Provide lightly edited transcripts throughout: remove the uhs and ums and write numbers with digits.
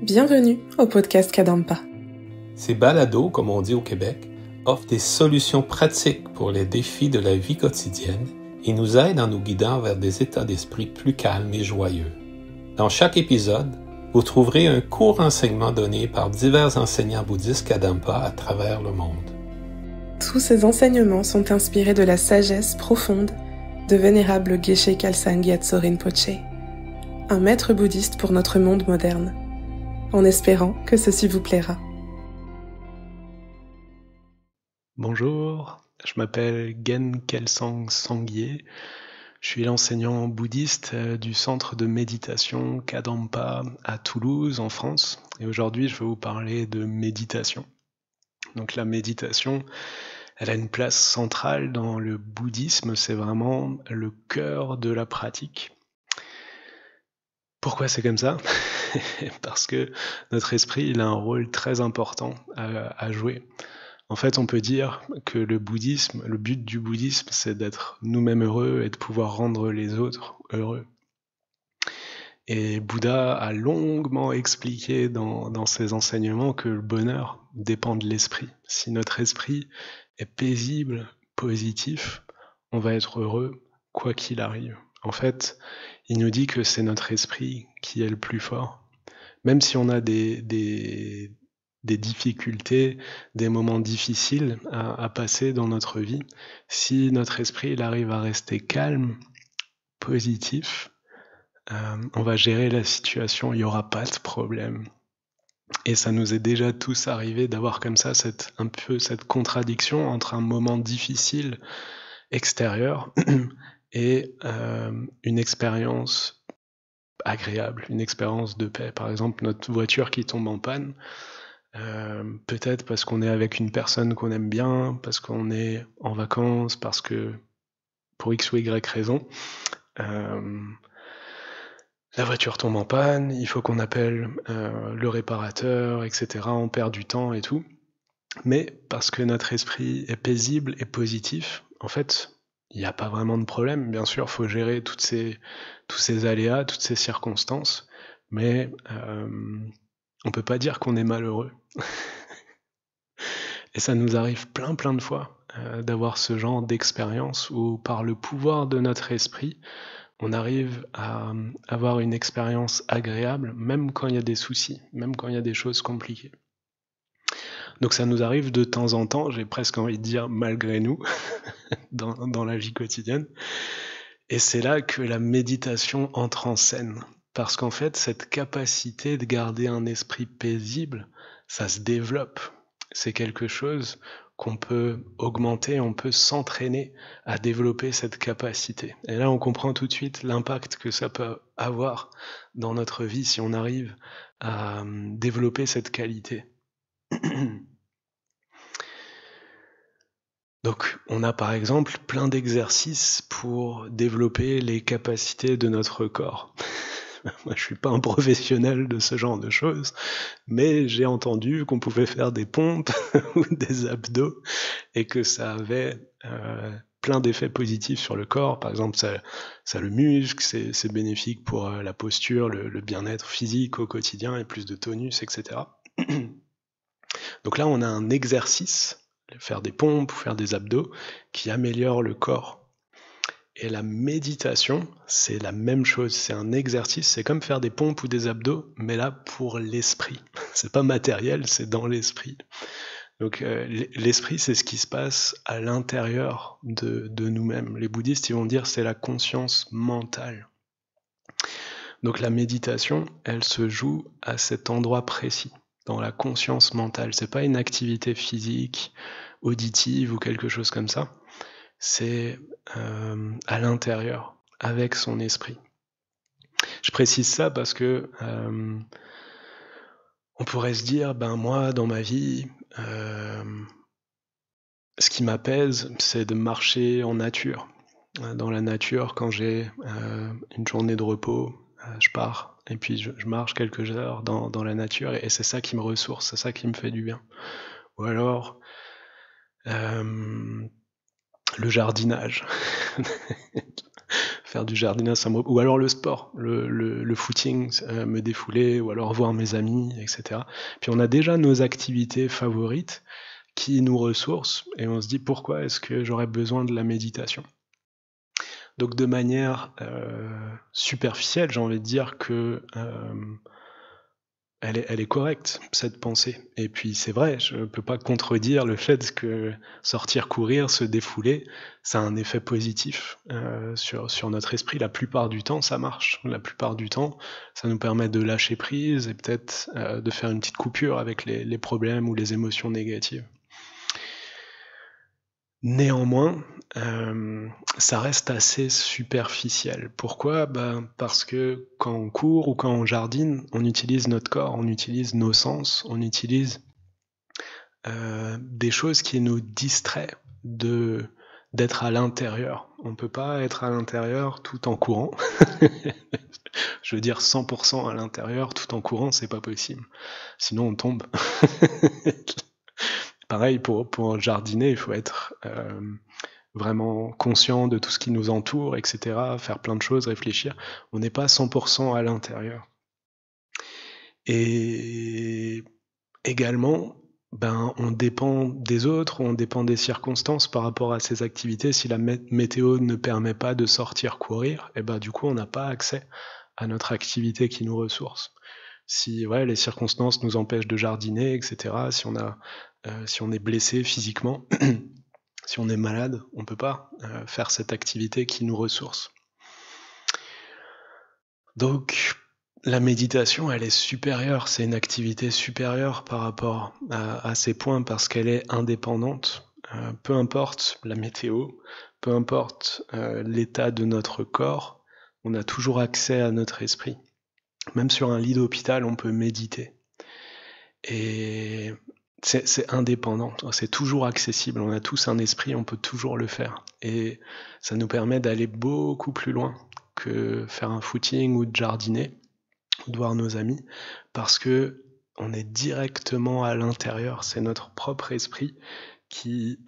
Bienvenue au podcast Kadampa. Ces balados, comme on dit au Québec, offrent des solutions pratiques pour les défis de la vie quotidienne et nous aident en nous guidant vers des états d'esprit plus calmes et joyeux. Dans chaque épisode, vous trouverez un court enseignement donné par divers enseignants bouddhistes Kadampa à travers le monde. Tous ces enseignements sont inspirés de la sagesse profonde de vénérable Geshe Khalsa Gyatso Rinpoche, un maître bouddhiste pour notre monde moderne, en espérant que ceci vous plaira. Bonjour, je m'appelle Gen Kelsang Sangye, je suis l'enseignant bouddhiste du centre de méditation Kadampa à Toulouse en France, et aujourd'hui je vais vous parler de méditation. Donc la méditation, elle a une place centrale dans le bouddhisme, c'est vraiment le cœur de la pratique. Pourquoi c'est comme ça ? Parce que notre esprit, il a un rôle très important à jouer. En fait, on peut dire que le but du bouddhisme, c'est d'être nous-mêmes heureux et de pouvoir rendre les autres heureux. Et Bouddha a longuement expliqué dans ses enseignements que le bonheur dépend de l'esprit. Si notre esprit est paisible, positif, on va être heureux quoi qu'il arrive. En fait, il nous dit que c'est notre esprit qui est le plus fort. Même si on a des difficultés, des moments difficiles à passer dans notre vie, si notre esprit il arrive à rester calme, positif, on va gérer la situation, il n'y aura pas de problème. Et ça nous est déjà tous arrivé d'avoir comme ça un peu cette contradiction entre un moment difficile extérieur et une expérience agréable, une expérience de paix. Par exemple, notre voiture qui tombe en panne, peut-être parce qu'on est avec une personne qu'on aime bien, parce qu'on est en vacances, parce que pour X ou Y raison, la voiture tombe en panne, il faut qu'on appelle le réparateur, etc. On perd du temps et tout. Mais parce que notre esprit est paisible et positif, en fait, il n'y a pas vraiment de problème. Bien sûr, il faut gérer tous ces aléas, toutes ces circonstances, mais on peut pas dire qu'on est malheureux. Et ça nous arrive plein de fois d'avoir ce genre d'expérience où par le pouvoir de notre esprit, on arrive à avoir une expérience agréable, même quand il y a des soucis, même quand il y a des choses compliquées. Donc ça nous arrive de temps en temps, j'ai presque envie de dire malgré nous, dans la vie quotidienne. Et c'est là que la méditation entre en scène. Parce qu'en fait, cette capacité de garder un esprit paisible, ça se développe. C'est quelque chose qu'on peut augmenter, on peut s'entraîner à développer cette capacité. Et là, on comprend tout de suite l'impact que ça peut avoir dans notre vie si on arrive à développer cette qualité. Donc, on a par exemple plein d'exercices pour développer les capacités de notre corps. Moi, je suis pas un professionnel de ce genre de choses, mais j'ai entendu qu'on pouvait faire des pompes ou des abdos et que ça avait plein d'effets positifs sur le corps. Par exemple, ça le muscle, c'est bénéfique pour la posture, le bien-être physique au quotidien et plus de tonus, etc. Donc là, on a un exercice, faire des pompes ou faire des abdos, qui améliore le corps. Et la méditation, c'est la même chose, c'est un exercice, c'est comme faire des pompes ou des abdos, mais là pour l'esprit. C'est pas matériel, c'est dans l'esprit. Donc l'esprit, c'est ce qui se passe à l'intérieur de nous-mêmes. Les bouddhistes, ils vont dire c'est la conscience mentale. Donc la méditation, elle se joue à cet endroit précis, dans la conscience mentale. C'est pas une activité physique, auditive ou quelque chose comme ça. C'est à l'intérieur, avec son esprit. Je précise ça parce que on pourrait se dire, moi, dans ma vie, ce qui m'apaise, c'est de marcher en nature. Dans la nature, quand j'ai une journée de repos, je pars et puis je marche quelques heures dans la nature et c'est ça qui me ressource, c'est ça qui me fait du bien. Ou alors le jardinage. faire du jardinage, ou alors le sport, le footing, me défouler, ou alors voir mes amis, etc. Puis on a déjà nos activités favorites qui nous ressourcent, et on se dit pourquoi est-ce que j'aurais besoin de la méditation? Donc de manière superficielle, j'ai envie de dire que elle est correcte, cette pensée. Et puis c'est vrai, je ne peux pas contredire le fait que sortir courir, se défouler, ça a un effet positif sur notre esprit. La plupart du temps, ça marche. La plupart du temps, ça nous permet de lâcher prise et peut-être de faire une petite coupure avec les problèmes ou les émotions négatives. Néanmoins, ça reste assez superficiel. Pourquoi? Parce que quand on court ou quand on jardine, on utilise notre corps, on utilise nos sens, on utilise des choses qui nous distraient d'être à l'intérieur. On ne peut pas être à l'intérieur tout en courant. Je veux dire 100% à l'intérieur tout en courant, c'est pas possible. Sinon on tombe. Pareil, pour jardiner, il faut être vraiment conscient de tout ce qui nous entoure, etc., faire plein de choses, réfléchir. On n'est pas 100% à l'intérieur. Et également, on dépend des autres, on dépend des circonstances par rapport à ces activités. Si la météo ne permet pas de sortir courir, du coup, on n'a pas accès à notre activité qui nous ressource. Si les circonstances nous empêchent de jardiner, etc., si on est blessé physiquement, si on est malade, on ne peut pas faire cette activité qui nous ressource. Donc, la méditation, elle est supérieure, c'est une activité supérieure par rapport à ces points parce qu'elle est indépendante. Peu importe la météo, peu importe l'état de notre corps, on a toujours accès à notre esprit. Même sur un lit d'hôpital, on peut méditer. Et c'est indépendant, c'est toujours accessible, on a tous un esprit, on peut toujours le faire. Et ça nous permet d'aller beaucoup plus loin que faire un footing ou de jardiner, ou de voir nos amis, parce que on est directement à l'intérieur, c'est notre propre esprit qui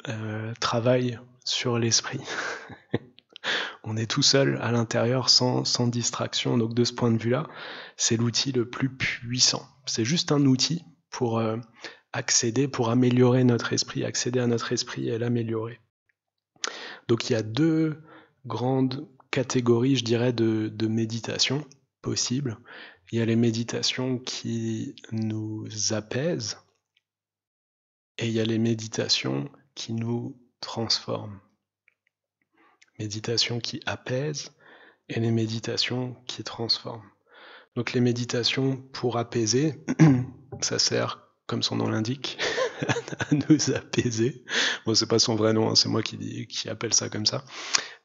travaille sur l'esprit. On est tout seul à l'intérieur sans distraction, donc de ce point de vue-là, c'est l'outil le plus puissant. C'est juste un outil pour pour améliorer notre esprit, accéder à notre esprit et l'améliorer. Donc il y a deux grandes catégories, je dirais, de méditation possibles. Il y a les méditations qui nous apaisent et il y a les méditations qui nous transforment. Méditations qui apaisent et les méditations qui transforment. Donc les méditations pour apaiser, ça sert, comme son nom l'indique, à nous apaiser. Bon, c'est pas son vrai nom, hein, c'est moi qui appelle ça comme ça.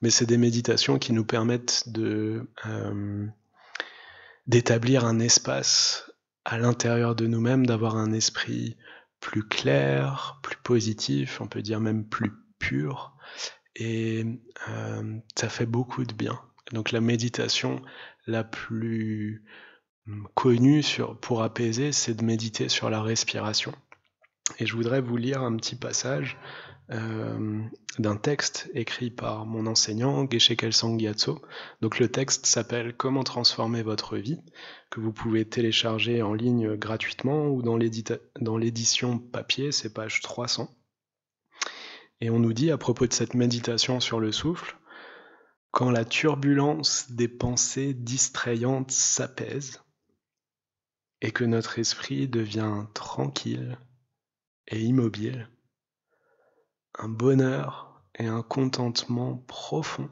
Mais c'est des méditations qui nous permettent d'établir un espace à l'intérieur de nous-mêmes, d'avoir un esprit plus clair, plus positif, on peut dire même plus pur. Et ça fait beaucoup de bien. Donc la méditation la plus connue pour apaiser, c'est de méditer sur la respiration. Et je voudrais vous lire un petit passage d'un texte écrit par mon enseignant, Geshe Kelsang Gyatso. Donc le texte s'appelle « Comment transformer votre vie ?» que vous pouvez télécharger en ligne gratuitement ou dans l'édition papier, c'est page 300. Et on nous dit à propos de cette méditation sur le souffle, quand la turbulence des pensées distrayantes s'apaise et que notre esprit devient tranquille et immobile, un bonheur et un contentement profond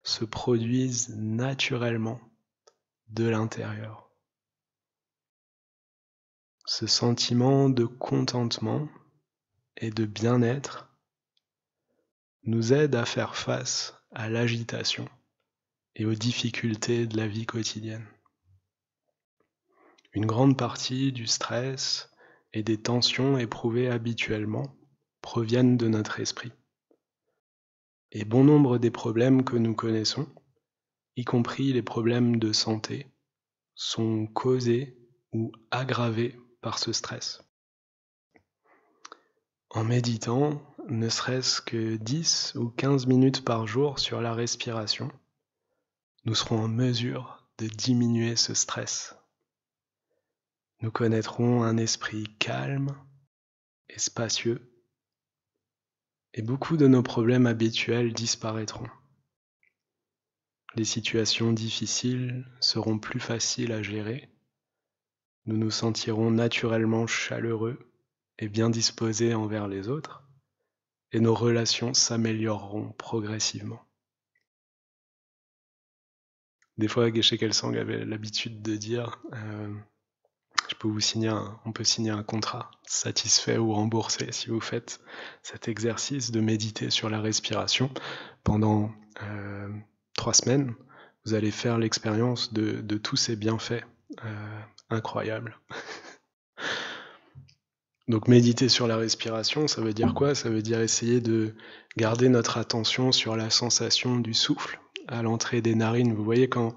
se produisent naturellement de l'intérieur. Ce sentiment de contentement et de bien-être nous aide à faire face à l'agitation et aux difficultés de la vie quotidienne. Une grande partie du stress et des tensions éprouvées habituellement proviennent de notre esprit. Et bon nombre des problèmes que nous connaissons, y compris les problèmes de santé, sont causés ou aggravés par ce stress. En méditant, ne serait-ce que 10 ou 15 minutes par jour sur la respiration, nous serons en mesure de diminuer ce stress. Nous connaîtrons un esprit calme et spacieux, et beaucoup de nos problèmes habituels disparaîtront. Les situations difficiles seront plus faciles à gérer. Nous nous sentirons naturellement chaleureux et bien disposés envers les autres, et nos relations s'amélioreront progressivement. Des fois, Geshe Kelsang avait l'habitude de dire on peut signer un contrat satisfait ou remboursé si vous faites cet exercice de méditer sur la respiration pendant 3 semaines. Vous allez faire l'expérience de tous ces bienfaits incroyables. Donc méditer sur la respiration, ça veut dire quoi? Ça veut dire essayer de garder notre attention sur la sensation du souffle à l'entrée des narines. Vous voyez, quand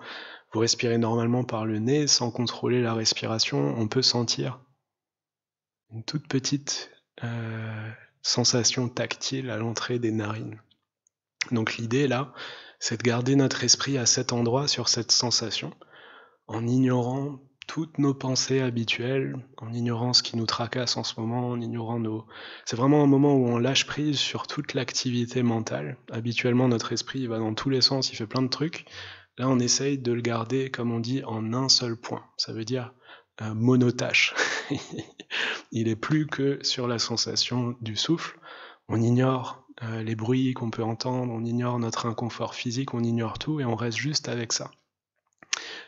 vous respirez normalement par le nez, sans contrôler la respiration, on peut sentir une toute petite sensation tactile à l'entrée des narines. Donc l'idée là, c'est de garder notre esprit à cet endroit, sur cette sensation, en ignorant toutes nos pensées habituelles, en ignorant ce qui nous tracasse en ce moment, en ignorant C'est vraiment un moment où on lâche prise sur toute l'activité mentale. Habituellement, notre esprit il va dans tous les sens, il fait plein de trucs. Là, on essaye de le garder, comme on dit, en un seul point. Ça veut dire monotâche. Il est plus que sur la sensation du souffle. On ignore les bruits qu'on peut entendre, on ignore notre inconfort physique, on ignore tout et on reste juste avec ça.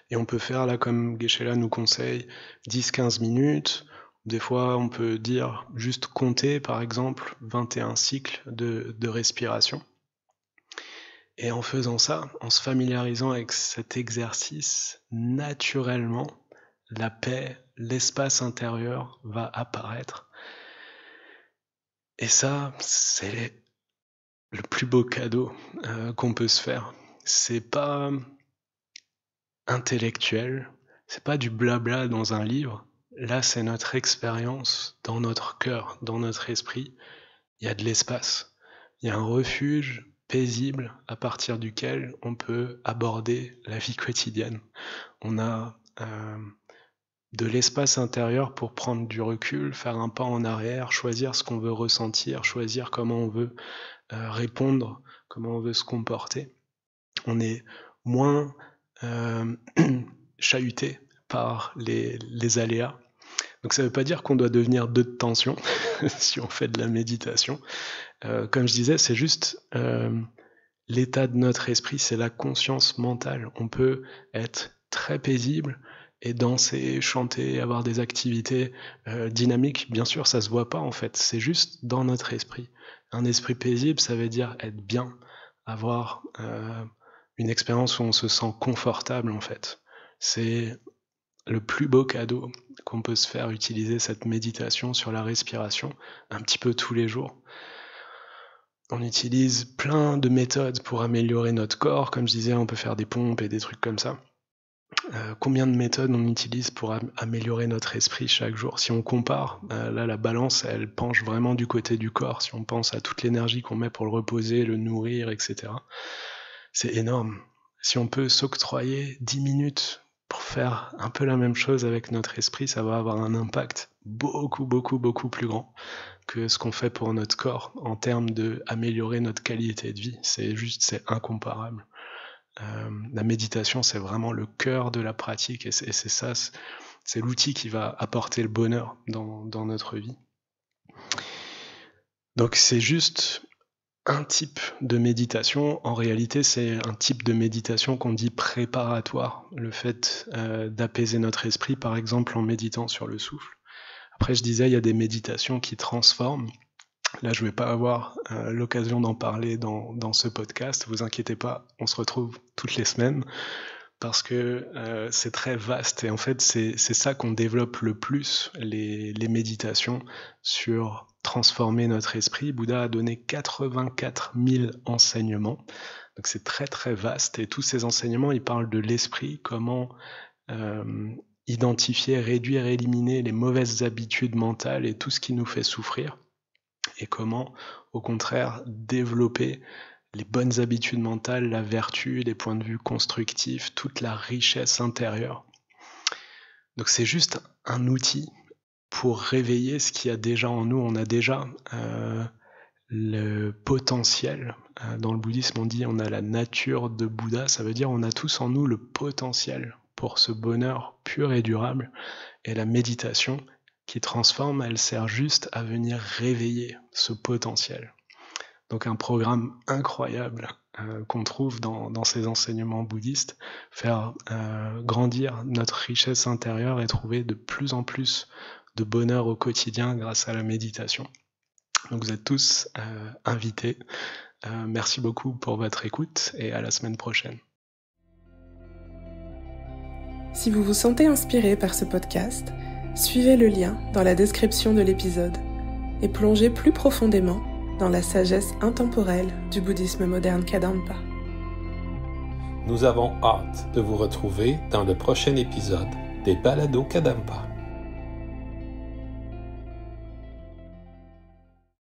Et on peut faire, là, comme Geshe-la nous conseille, 10-15 minutes. Des fois, on peut dire juste compter, par exemple, 21 cycles de respiration. Et en faisant ça, en se familiarisant avec cet exercice, naturellement, la paix, l'espace intérieur va apparaître. Et ça, c'est le plus beau cadeau qu'on peut se faire. C'est pas intellectuel, c'est pas du blabla dans un livre. Là, c'est notre expérience dans notre cœur, dans notre esprit. Il y a de l'espace, il y a un refuge paisible à partir duquel on peut aborder la vie quotidienne. On a de l'espace intérieur pour prendre du recul, faire un pas en arrière, choisir ce qu'on veut ressentir, choisir comment on veut répondre, comment on veut se comporter. On est moins chahuté par les aléas. Donc ça ne veut pas dire qu'on doit devenir deux de tension si on fait de la méditation. Comme je disais, c'est juste l'état de notre esprit, c'est la conscience mentale. On peut être très paisible et danser, chanter, avoir des activités dynamiques. Bien sûr, ça se voit pas en fait, c'est juste dans notre esprit. Un esprit paisible, ça veut dire être bien, avoir une expérience où on se sent confortable en fait. C'est le plus beau cadeau qu'on peut se faire, utiliser cette méditation sur la respiration un petit peu tous les jours. On utilise plein de méthodes pour améliorer notre corps. Comme je disais, on peut faire des pompes et des trucs comme ça. Combien de méthodes on utilise pour améliorer notre esprit chaque jour? Si on compare, là la balance elle penche vraiment du côté du corps. Si on pense à toute l'énergie qu'on met pour le reposer, le nourrir, etc. C'est énorme. Si on peut s'octroyer 10 minutes pour faire un peu la même chose avec notre esprit, ça va avoir un impact beaucoup plus grand que ce qu'on fait pour notre corps en termes d'améliorer notre qualité de vie. C'est incomparable. La méditation, c'est vraiment le cœur de la pratique et c'est ça, c'est l'outil qui va apporter le bonheur dans notre vie. Donc c'est juste un type de méditation. En réalité, c'est un type de méditation qu'on dit préparatoire, le fait d'apaiser notre esprit, par exemple en méditant sur le souffle. Après, je disais, il y a des méditations qui transforment. Là, je ne vais pas avoir l'occasion d'en parler dans ce podcast. Vous inquiétez pas, on se retrouve toutes les semaines parce que c'est très vaste. Et en fait, c'est ça qu'on développe le plus, les méditations sur transformer notre esprit. Bouddha a donné 84 000 enseignements. Donc c'est très très vaste. Et tous ces enseignements, ils parlent de l'esprit, comment identifier, réduire, éliminer les mauvaises habitudes mentales et tout ce qui nous fait souffrir. Et comment, au contraire, développer les bonnes habitudes mentales, la vertu, les points de vue constructifs, toute la richesse intérieure. Donc c'est juste un outil pour réveiller ce qu'il y a déjà en nous. On a déjà le potentiel. Dans le bouddhisme, on dit on a la nature de Bouddha. Ça veut dire on a tous en nous le potentiel pour ce bonheur pur et durable. Et la méditation qui transforme, elle sert juste à venir réveiller ce potentiel. Donc un programme incroyable qu'on trouve dans ces enseignements bouddhistes, faire grandir notre richesse intérieure et trouver de plus en plus de bonheur au quotidien grâce à la méditation. Donc vous êtes tous invités. Merci beaucoup pour votre écoute et à la semaine prochaine. Si vous vous sentez inspiré par ce podcast, suivez le lien dans la description de l'épisode et plongez plus profondément dans la sagesse intemporelle du bouddhisme moderne Kadampa. Nous avons hâte de vous retrouver dans le prochain épisode des Balados Kadampa.